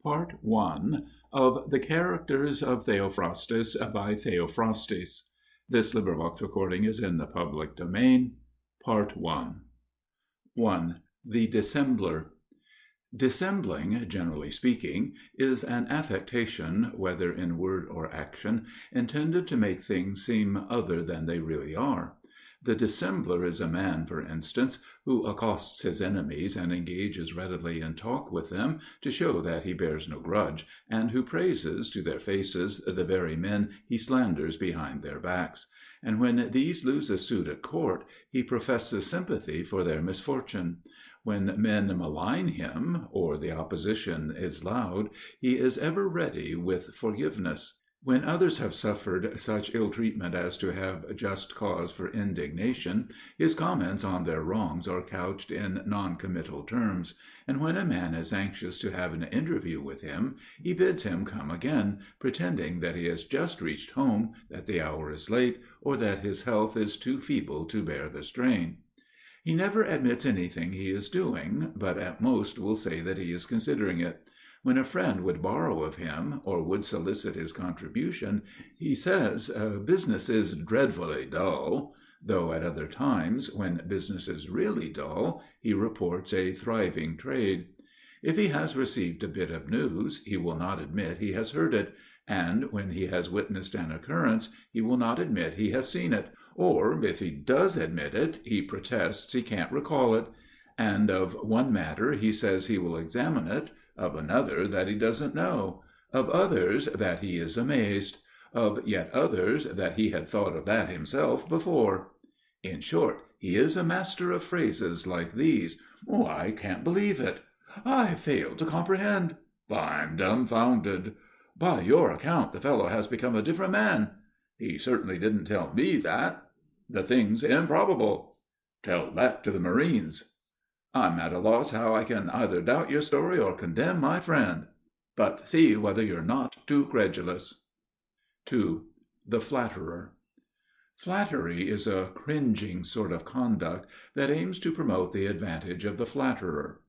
Part I of The Characters of Theophrastus by Theophrastus. This recording is in the public domain. Part I. 1. The Dissembler. Dissembling, generally speaking, is an affectation, whether in word or action, intended to make things seem other than they really are. The dissembler is a man, for instance, who accosts his enemies and engages readily in talk with them to show that he bears no grudge, and who praises to their faces the very men he slanders behind their backs. And when these lose a suit at court, he professes sympathy for their misfortune. When men malign him, or the opposition is loud, he is ever ready with forgiveness. When others have suffered such ill treatment as to have just cause for indignation, his comments on their wrongs are couched in non-committal terms, and when a man is anxious to have an interview with him, he bids him come again, pretending that he has just reached home, that the hour is late, or that his health is too feeble to bear the strain. He never admits anything he is doing, but at most will say that he is considering it. When a friend would borrow of him, or would solicit his contribution, he says, "Business is dreadfully dull," though at other times, when business is really dull, he reports a thriving trade. If he has received a bit of news, he will not admit he has heard it, and when he has witnessed an occurrence, he will not admit he has seen it, or, if he does admit it, he protests he can't recall it, and of one matter he says he will examine it, of another that he doesn't know, of others that he is amazed, of yet others that he had thought of that himself before. In short, he is a master of phrases like these: "I can't believe it." "I fail to comprehend." "I'm dumbfounded." "By your account, the fellow has become a different man." "He certainly didn't tell me that." "The thing's improbable." "Tell that to the Marines." "I'm at a loss how I can either doubt your story or condemn my friend." "But see whether you're not too credulous." 2. The Flatterer. Flattery is a cringing sort of conduct that aims to promote the advantage of the flatterer.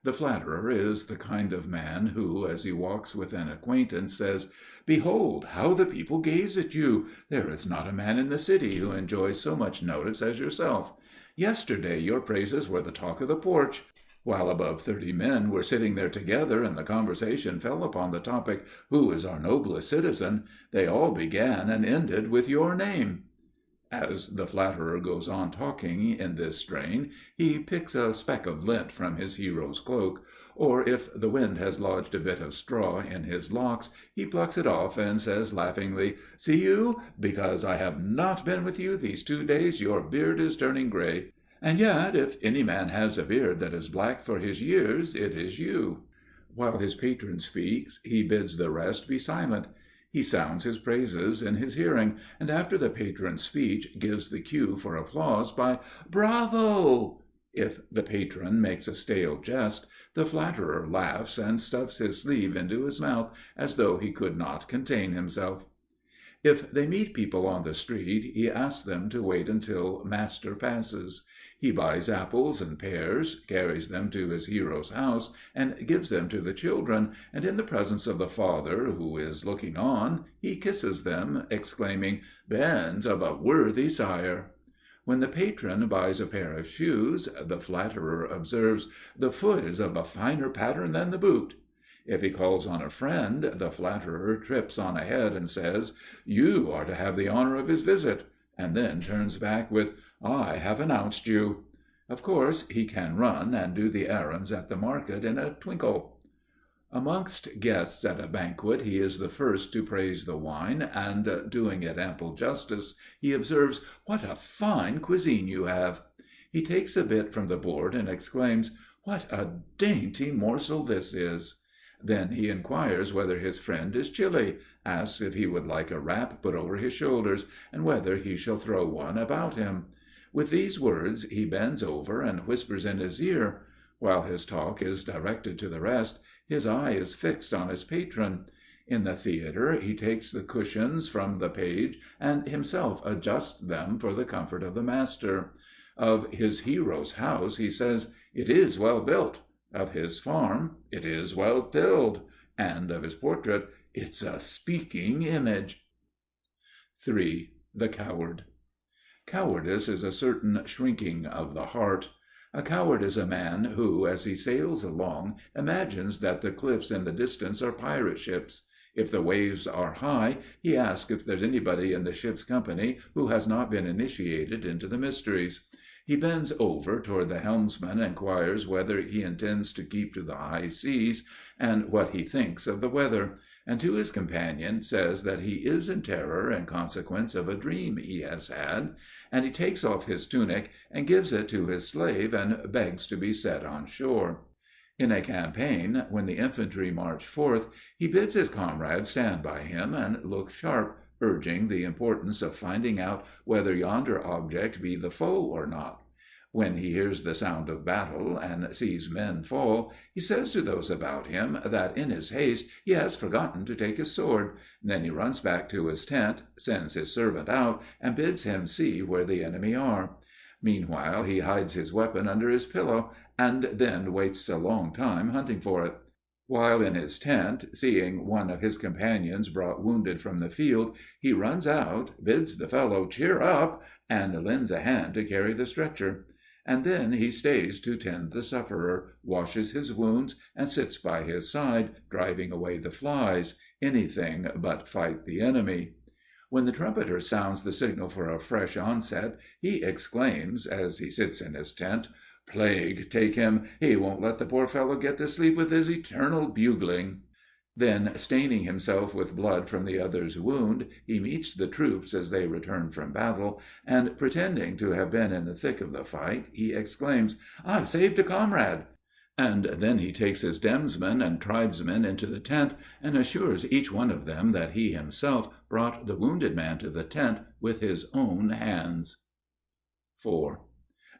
The flatterer is the kind of man who, as he walks with an acquaintance, says, "Behold, how the people gaze at you! There is not a man in the city who enjoys so much notice as yourself. Yesterday your praises were the talk of the porch. While above 30 men were sitting there together, and the conversation fell upon the topic, 'Who is our noblest citizen?' they all began and ended with your name." As the flatterer goes on talking in this strain, he picks a speck of lint from his hero's cloak, or if the wind has lodged a bit of straw in his locks, he plucks it off and says laughingly, "See you? Because I have not been with you these 2 days, your beard is turning gray. And yet, if any man has a beard that is black for his years, it is you." While his patron speaks, he bids the rest be silent. He sounds his praises in his hearing, and after the patron's speech gives the cue for applause by "Bravo!" If the patron makes a stale jest, the flatterer laughs and stuffs his sleeve into his mouth as though he could not contain himself. If they meet people on the street, he asks them to wait until master passes. He buys apples and pears, carries them to his hero's house, and gives them to the children, and in the presence of the father, who is looking on, he kisses them, exclaiming, "Ben's of a worthy sire." When the patron buys a pair of shoes, the flatterer observes, "The foot is of a finer pattern than the boot." If he calls on a friend, the flatterer trips on ahead and says, "You are to have the honor of his visit," and then turns back with, "I have announced you." Of course, he can run and do the errands at the market in a twinkle. Amongst guests at a banquet he is the first to praise the wine, and, doing it ample justice, he observes, "What a fine cuisine you have!" He takes a bit from the board and exclaims, "What a dainty morsel this is!" Then he inquires whether his friend is chilly, asks if he would like a wrap put over his shoulders, and whether he shall throw one about him. With these words he bends over and whispers in his ear. While his talk is directed to the rest, his eye is fixed on his patron. In the theatre he takes the cushions from the page and himself adjusts them for the comfort of the master. Of his hero's house he says, "It is well built." Of his farm, "It is well tilled." and of his portrait, "It's a speaking image." 3. The Coward. Cowardice is a certain shrinking of the heart. A coward is a man who, as he sails along, imagines that the cliffs in the distance are pirate ships. If the waves are high, he asks if there's anybody in the ship's company who has not been initiated into the mysteries. He bends over toward the helmsman, inquires whether he intends to keep to the high seas, and what he thinks of the weather, and to his companion says that he is in terror in consequence of a dream he has had, and he takes off his tunic and gives it to his slave and begs to be set on shore. In a campaign, when the infantry march forth, he bids his comrades stand by him and look sharp, urging the importance of finding out whether yonder object be the foe or not. When he hears the sound of battle and sees men fall, he says to those about him that in his haste he has forgotten to take his sword. Then he runs back to his tent, sends his servant out, and bids him see where the enemy are. Meanwhile he hides his weapon under his pillow, and then waits a long time hunting for it. While in his tent, seeing one of his companions brought wounded from the field, he runs out, bids the fellow cheer up, and lends a hand to carry the stretcher. And then he stays to tend the sufferer, washes his wounds, and sits by his side, driving away the flies, anything but fight the enemy. When the trumpeter sounds the signal for a fresh onset, he exclaims, as he sits in his tent, "Plague take him! He won't let the poor fellow get to sleep with his eternal bugling." Then, staining himself with blood from the other's wound, he meets the troops as they return from battle, and, pretending to have been in the thick of the fight, he exclaims, "I've saved a comrade!" And then he takes his demesmen and tribesmen into the tent, and assures each one of them that he himself brought the wounded man to the tent with his own hands. 4.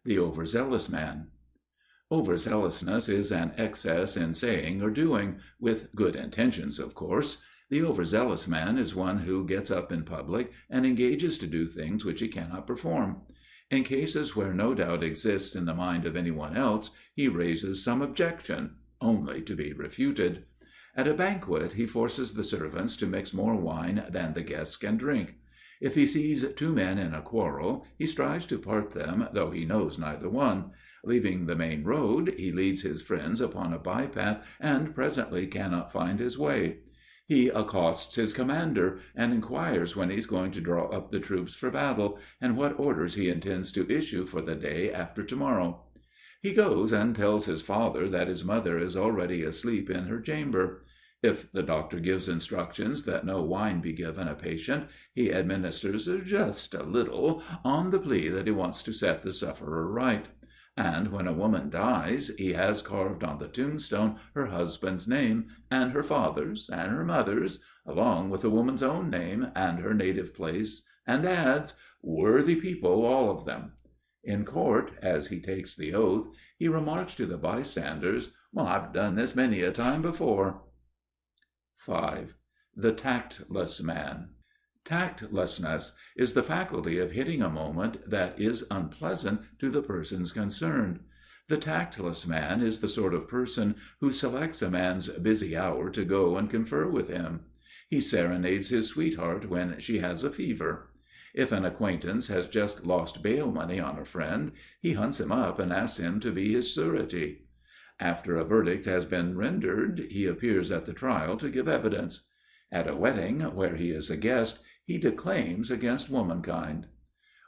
The overzealous man. Overzealousness is an excess in saying or doing, with good intentions, of course. The overzealous man is one who gets up in public and engages to do things which he cannot perform. In cases where no doubt exists in the mind of anyone else, he raises some objection, only to be refuted. At a banquet he forces the servants to mix more wine than the guests can drink. If he sees two men in a quarrel, he strives to part them, though he knows neither one. Leaving the main road, he leads his friends upon a bypath, and presently cannot find his way. He accosts his commander, and inquires when he is going to draw up the troops for battle, and what orders he intends to issue for the day after tomorrow. He goes and tells his father that his mother is already asleep in her chamber. If the doctor gives instructions that no wine be given a patient, he administers just a little, on the plea that he wants to set the sufferer right. And when a woman dies, he has carved on the tombstone her husband's name, and her father's, and her mother's, along with the woman's own name and her native place, and adds, "Worthy people, all of them." In court, as he takes the oath, he remarks to the bystanders, "I've done this many a time before." 5. The tactless man. Tactlessness is the faculty of hitting a moment that is unpleasant to the persons concerned. The tactless man is the sort of person who selects a man's busy hour to go and confer with him. He serenades his sweetheart when she has a fever. If an acquaintance has just lost bail money on a friend, he hunts him up and asks him to be his surety. After a verdict has been rendered, he appears at the trial to give evidence. At a wedding, where he is a guest, he declaims against womankind.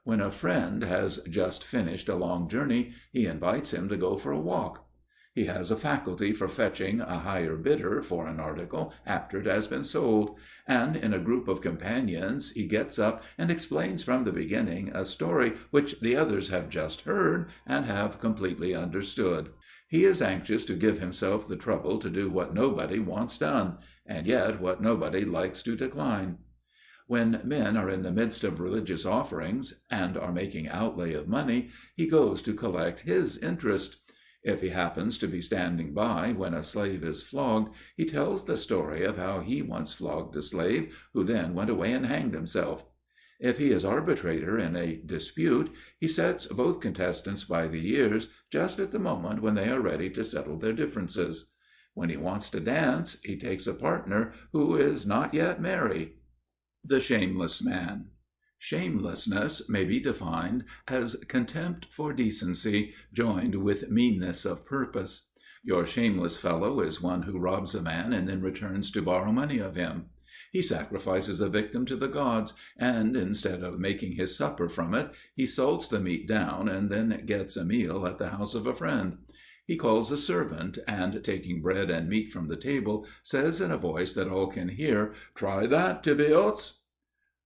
When a friend has just finished a long journey, he invites him to go for a walk. He has a faculty for fetching a higher bidder for an article after it has been sold, and in a group of companions he gets up and explains from the beginning a story which the others have just heard and have completely understood. He is anxious to give himself the trouble to do what nobody wants done, and yet what nobody likes to decline. When men are in the midst of religious offerings, and are making outlay of money, he goes to collect his interest. If he happens to be standing by when a slave is flogged, he tells the story of how he once flogged a slave, who then went away and hanged himself. If he is arbitrator in a dispute, he sets both contestants by the ears just at the moment when they are ready to settle their differences. When he wants to dance, he takes a partner who is not yet merry. The shameless man. Shamelessness may be defined as contempt for decency, joined with meanness of purpose. Your shameless fellow is one who robs a man and then returns to borrow money of him. He sacrifices a victim to the gods, and instead of making his supper from it, he salts the meat down and then gets a meal at the house of a friend. He calls a servant, and taking bread and meat from the table, says in a voice that all can hear, "Try that, Tibios."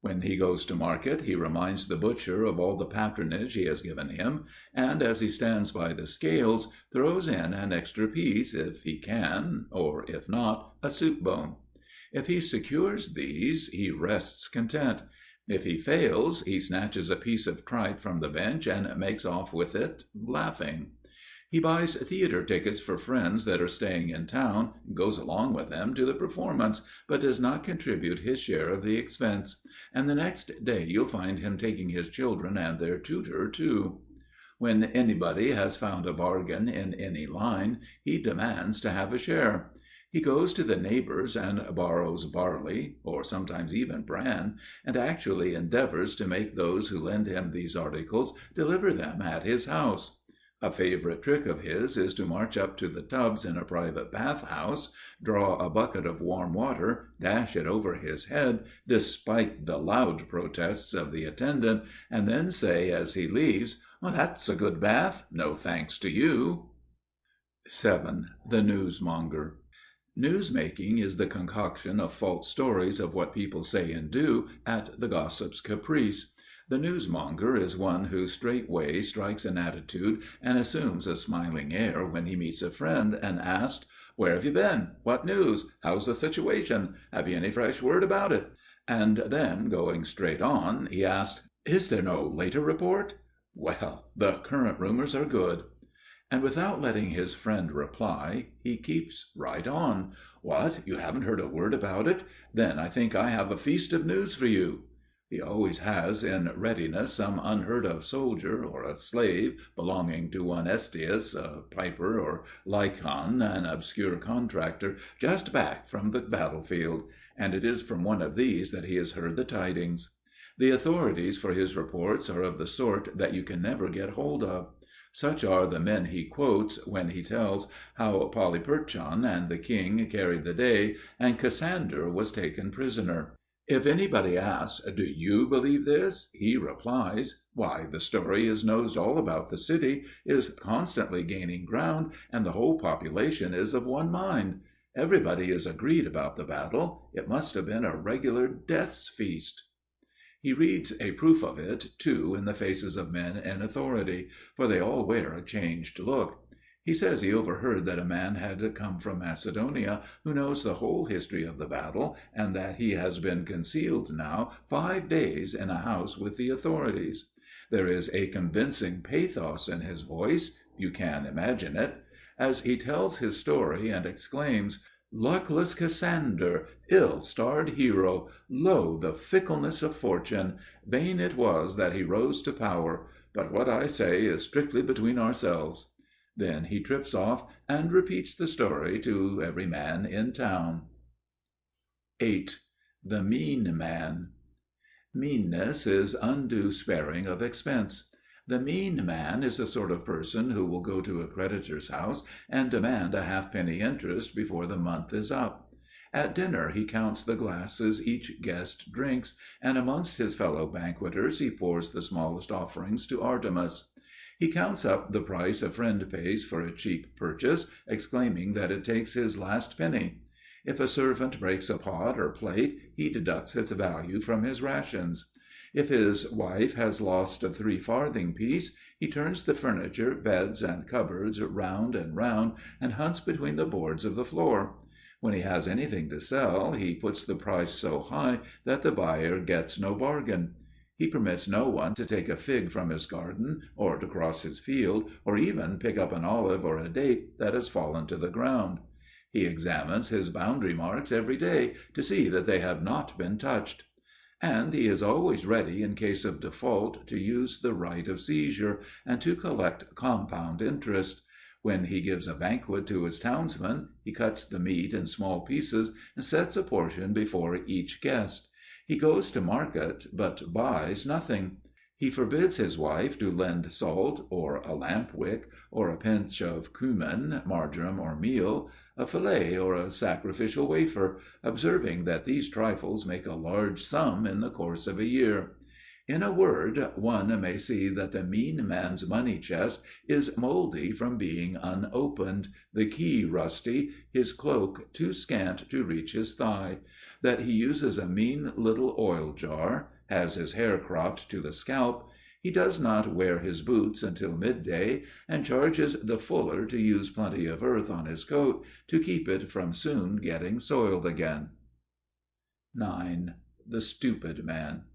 When he goes to market, he reminds the butcher of all the patronage he has given him, and as he stands by the scales, throws in an extra piece, if he can, or if not, a soup bone. If he secures these, he rests content. If he fails, he snatches a piece of tripe from the bench and makes off with it, laughing. He buys theater tickets for friends that are staying in town, and goes along with them to the performance, but does not contribute his share of the expense. And the next day you'll find him taking his children and their tutor, too. When anybody has found a bargain in any line, he demands to have a share. He goes to the neighbors and borrows barley, or sometimes even bran, and actually endeavors to make those who lend him these articles deliver them at his house. A favorite trick of his is to march up to the tubs in a private bath-house, draw a bucket of warm water, dash it over his head, despite the loud protests of the attendant, and then say as he leaves, "That's a good bath. No thanks to you." 7. The newsmonger. Newsmaking is the concoction of false stories of what people say and do at the gossip's caprice. The newsmonger is one who straightway strikes an attitude and assumes a smiling air when he meets a friend and asks, "Where have you been? What news? How's the situation? Have you any fresh word about it?" And then, going straight on, he asks, "Is there no later report?" "Well, the current rumors are good." And without letting his friend reply, he keeps right on. "What, you haven't heard a word about it? Then I think I have a feast of news for you." He always has in readiness some unheard-of soldier, or a slave belonging to one Estius, a piper, or Lycon, an obscure contractor, just back from the battlefield, and it is from one of these that he has heard the tidings. The authorities for his reports are of the sort that you can never get hold of. Such are the men he quotes when he tells how Polyperchon and the king carried the day, and Cassander was taken prisoner. If anybody asks, "Do you believe this?" he replies, "Why, the story is noised all about the city, is constantly gaining ground, and the whole population is of one mind. Everybody is agreed about the battle. It must have been a regular death's feast." He reads a proof of it, too, in the faces of men in authority, for they all wear a changed look. He says he overheard that a man had come from Macedonia who knows the whole history of the battle, and that he has been concealed now 5 days in a house with the authorities. There is a convincing pathos in his voice, you can imagine it, as he tells his story and exclaims, "Luckless Cassander, ill-starred hero, lo, the fickleness of fortune! Vain it was that he rose to power, but what I say is strictly between ourselves." Then he trips off and repeats the story to every man in town. 8. The mean man. Meanness is undue sparing of expense. The mean man is the sort of person who will go to a creditor's house and demand a halfpenny interest before the month is up. At dinner he counts the glasses each guest drinks, and amongst his fellow banqueters he pours the smallest offerings to Artemis. He counts up the price a friend pays for a cheap purchase, exclaiming that it takes his last penny. If a servant breaks a pot or plate, he deducts its value from his rations. If his wife has lost a 3-farthing piece, he turns the furniture, beds, and cupboards round and round, and hunts between the boards of the floor. When he has anything to sell, he puts the price so high that the buyer gets no bargain. He permits no one to take a fig from his garden, or to cross his field, or even pick up an olive or a date that has fallen to the ground. He examines his boundary marks every day to see that they have not been touched. And he is always ready in case of default to use the right of seizure, and to collect compound interest. When he gives a banquet to his townsmen, he cuts the meat in small pieces and sets a portion before each guest. He goes to market, but buys nothing. He forbids his wife to lend salt, or a lamp wick, or a pinch of cumin, marjoram, or meal, a fillet, or a sacrificial wafer, observing that these trifles make a large sum in the course of a year. In a word, one may see that the mean man's money chest is mouldy from being unopened, the key rusty, his cloak too scant to reach his thigh; that he uses a mean little oil jar, has his hair cropped to the scalp, he does not wear his boots until midday, and charges the fuller to use plenty of earth on his coat to keep it from soon getting soiled again. 9. The stupid man.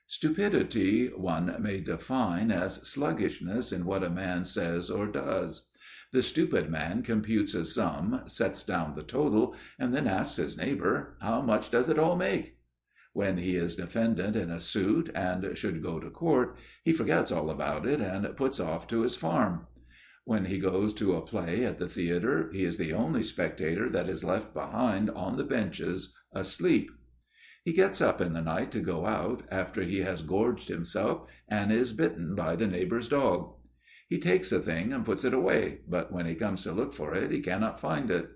Stupidity one may define as sluggishness in what a man says or does. The stupid man computes a sum, sets down the total, and then asks his neighbor, "How much does it all make?" When he is defendant in a suit and should go to court, he forgets all about it and puts off to his farm. When he goes to a play at the theatre, he is the only spectator that is left behind on the benches asleep. He gets up in the night to go out, after he has gorged himself and is bitten by the neighbor's dog. He takes a thing and puts it away, but when he comes to look for it, he cannot find it.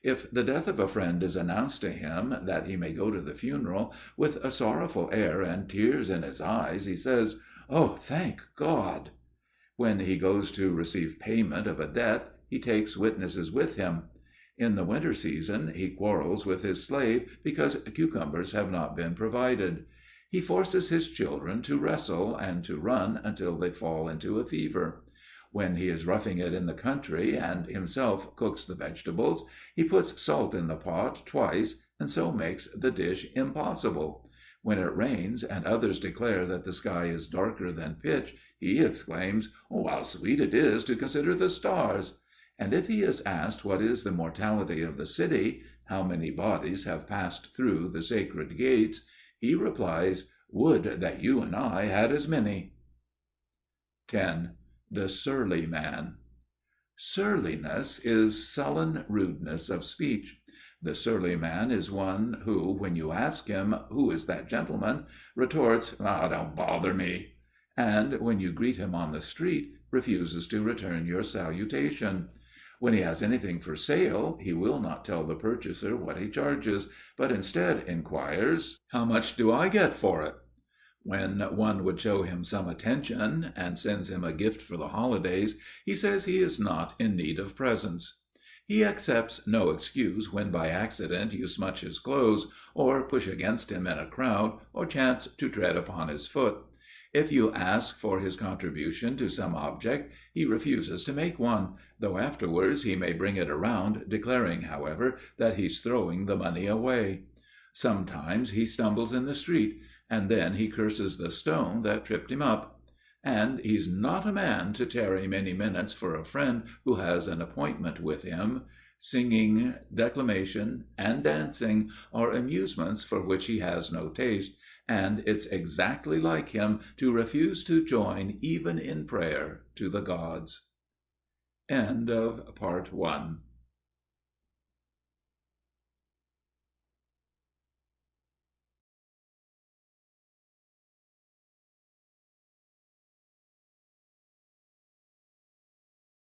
If the death of a friend is announced to him, that he may go to the funeral, with a sorrowful air and tears in his eyes, he says, "Oh, thank God!" When he goes to receive payment of a debt, he takes witnesses with him. In the winter season he quarrels with his slave because cucumbers have not been provided. He forces his children to wrestle and to run until they fall into a fever. When he is roughing it in the country and himself cooks the vegetables, he puts salt in the pot twice and so makes the dish impossible. When it rains and others declare that the sky is darker than pitch, he exclaims, "Oh, how sweet it is to consider the stars!" And if he is asked what is the mortality of the city, how many bodies have passed through the sacred gates, he replies, "Would that you and I had as many." 10. The surly man. Surliness is sullen rudeness of speech. The surly man is one who, when you ask him, "Who is that gentleman?" retorts, "Don't bother me," and when you greet him on the street, refuses to return your salutation. When he has anything for sale, he will not tell the purchaser what he charges, but instead inquires, "How much do I get for it?" When one would show him some attention, and sends him a gift for the holidays, he says he is not in need of presents. He accepts no excuse when by accident you smutch his clothes, or push against him in a crowd, or chance to tread upon his foot. If you ask for his contribution to some object, he refuses to make one, though afterwards he may bring it around, declaring, however, that he's throwing the money away. Sometimes he stumbles in the street, and then he curses the stone that tripped him up. And he's not a man to tarry many minutes for a friend who has an appointment with him. Singing, declamation, and dancing are amusements for which he has no taste, and it's exactly like him to refuse to join even in prayer to the gods. End of Part 1.